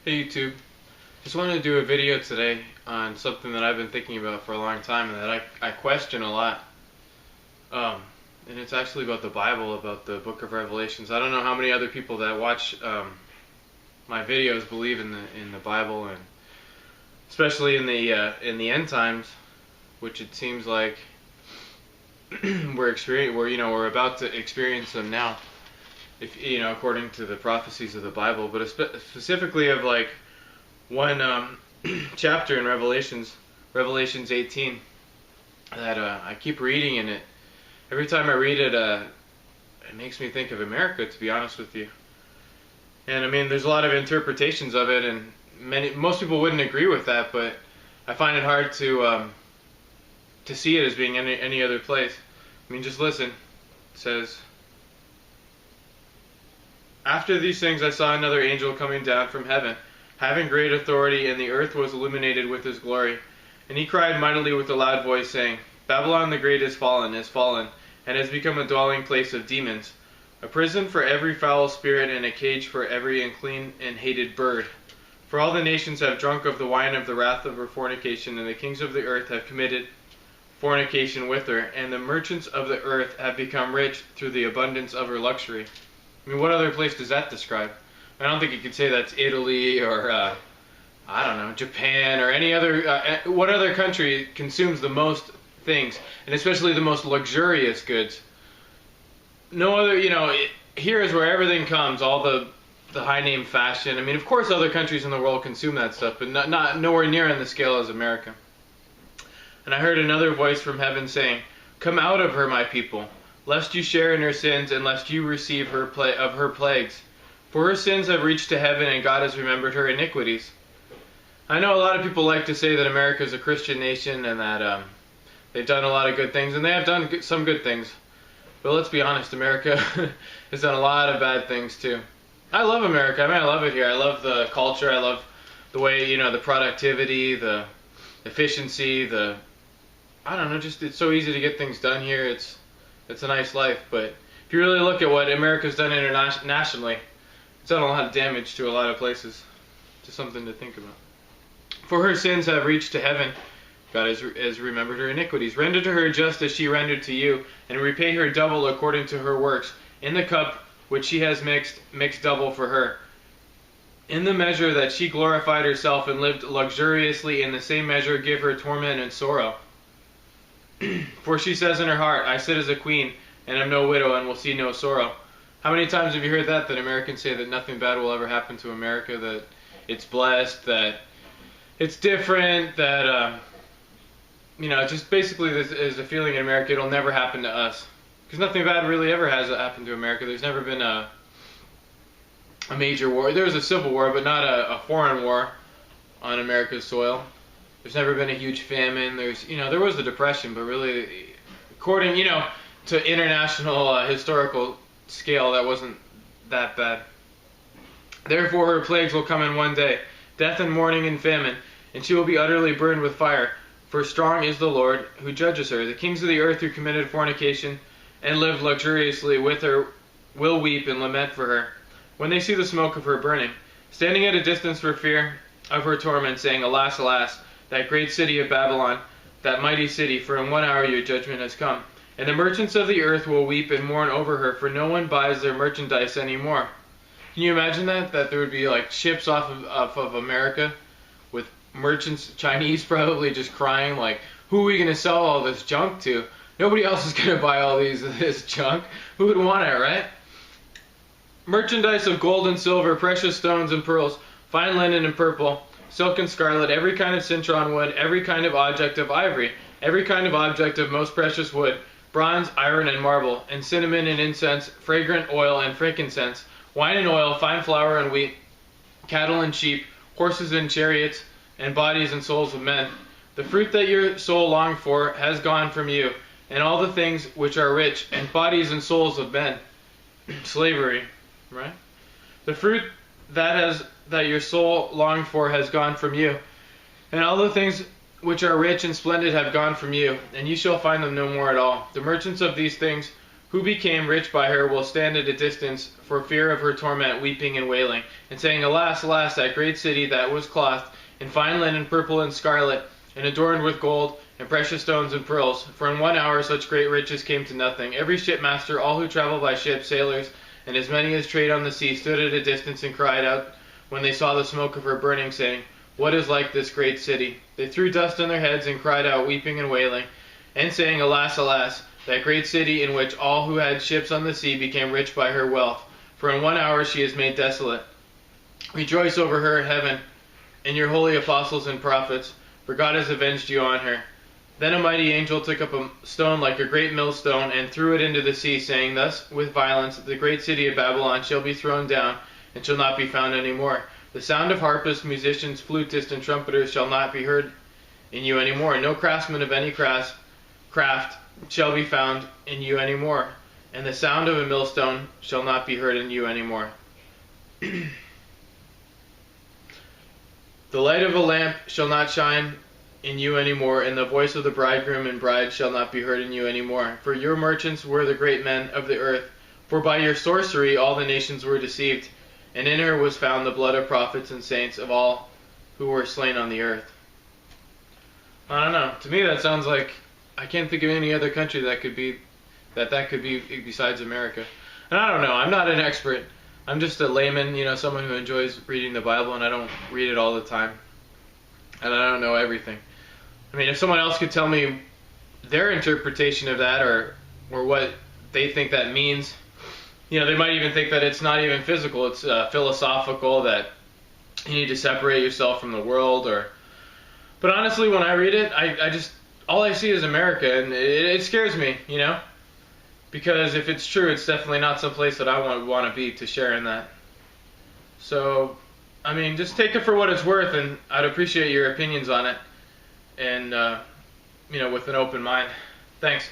Hey YouTube, just wanted to do a video today on something that I've been thinking about for a long time and that I question a lot. Um, and it's actually about the Bible, about the book of Revelations. I don't know how many other people that watch my videos believe in the Bible, and especially in the end times, which it seems like we're about to experience them now. If according to the prophecies of the Bible, but specifically of like one chapter in Revelations 18, that I keep reading in it. Every time I read it, it makes me think of America, to be honest with you. And I mean, there's a lot of interpretations of it, and most people wouldn't agree with that, but I find it hard to see it as being any other place. I mean, just listen. It says, "After these things I saw another angel coming down from heaven, having great authority, and the earth was illuminated with his glory. And he cried mightily with a loud voice, saying, Babylon the great is fallen, and has become a dwelling place of demons, a prison for every foul spirit, and a cage for every unclean and hated bird. For all the nations have drunk of the wine of the wrath of her fornication, and the kings of the earth have committed fornication with her, and the merchants of the earth have become rich through the abundance of her luxury." I mean, what other place does that describe? I don't think you could say that's Italy or, I don't know, Japan or any other, what other country consumes the most things, and especially the most luxurious goods? No other, here is where everything comes, all the high name fashion. I mean, of course other countries in the world consume that stuff, but not nowhere near on the scale as America. "And I heard another voice from heaven saying, Come out of her, my people, lest you share in her sins, and lest you receive of her plagues. For her sins have reached to heaven, and God has remembered her iniquities." I know a lot of people like to say that America is a Christian nation, and that they've done a lot of good things, and they have done some good things. But let's be honest, America has done a lot of bad things too. I love America. I mean, I love it here. I love the culture. I love the way, the productivity, the efficiency, I don't know, just it's so easy to get things done here. It's a nice life. But if you really look at what America's done internationally, it's done a lot of damage to a lot of places. Just something to think about. "For her sins have reached to heaven. God has remembered her iniquities. Render to her just as she rendered to you, and repay her double according to her works. In the cup which she has mix double for her. In the measure that she glorified herself and lived luxuriously, in the same measure give her torment and sorrow. For she says in her heart, I sit as a queen, and am no widow, and will see no sorrow." How many times have you heard that Americans say that nothing bad will ever happen to America, that it's blessed, that it's different, that, just basically there's a feeling in America it'll never happen to us. Because nothing bad really ever has happened to America. There's never been a major war. There was a civil war, but not a foreign war on America's soil. There's never been a huge famine. There was the Depression, but really, according, to international historical scale, that wasn't that bad. "Therefore her plagues will come in one day, death and mourning and famine, and she will be utterly burned with fire. For strong is the Lord who judges her. The kings of the earth who committed fornication and lived luxuriously with her will weep and lament for her, when they see the smoke of her burning, standing at a distance for fear of her torment, saying, Alas, alas, that great city of Babylon, that mighty city, for in 1 hour your judgment has come. And the merchants of the earth will weep and mourn over her, for no one buys their merchandise anymore." Can you imagine that? That there would be like ships off of America with merchants, Chinese probably, just crying like, who are we going to sell all this junk to? Nobody else is going to buy all this junk. Who would want it, right? "Merchandise of gold and silver, precious stones and pearls, fine linen and purple, silk and scarlet, every kind of citron wood, every kind of object of ivory, every kind of object of most precious wood, bronze, iron, and marble, and cinnamon and incense, fragrant oil and frankincense, wine and oil, fine flour and wheat, cattle and sheep, horses and chariots, and bodies and souls of men. The fruit that your soul longed for has gone from you, and all the things which are rich, and bodies and souls of men." Slavery, right? "The fruit that your soul longed for has gone from you, and all the things which are rich and splendid have gone from you, and you shall find them no more at all. The merchants of these things who became rich by her will stand at a distance for fear of her torment, weeping and wailing, and saying, Alas, alas, that great city that was clothed in fine linen, purple and scarlet, and adorned with gold, and precious stones and pearls. For in 1 hour such great riches came to nothing. Every shipmaster, all who travel by ship, sailors, and as many as trade on the sea, stood at a distance and cried out when they saw the smoke of her burning, saying, What is like this great city? They threw dust on their heads and cried out, weeping and wailing, and saying, Alas, alas, that great city in which all who had ships on the sea became rich by her wealth. For in 1 hour she is made desolate. Rejoice over her, heaven, and your holy apostles and prophets, for God has avenged you on her. Then a mighty angel took up a stone like a great millstone and threw it into the sea, saying, Thus with violence the great city of Babylon shall be thrown down, and shall not be found any more. The sound of harpists, musicians, flutists, and trumpeters shall not be heard in you any more. No craftsman of any craft shall be found in you any more, and the sound of a millstone shall not be heard in you any more. The light of a lamp shall not shine in you any more, and the voice of the bridegroom and bride shall not be heard in you any more. For your merchants were the great men of the earth, for by your sorcery all the nations were deceived, and in her was found the blood of prophets and saints of all who were slain on the earth. I don't know. To me that sounds like, I can't think of any other country that could be besides America. And I don't know. I'm not an expert. I'm just a layman, someone who enjoys reading the Bible, and I don't read it all the time. And I don't know everything. I mean, if someone else could tell me their interpretation of that, or what they think that means, they might even think that it's not even physical, it's philosophical, that you need to separate yourself from the world, but honestly, when I read it, I just, all I see is America, and it scares me, because if it's true, it's definitely not some place that I want to be to share in that. So, I mean, just take it for what it's worth, and I'd appreciate your opinions on it, and, with an open mind. Thanks.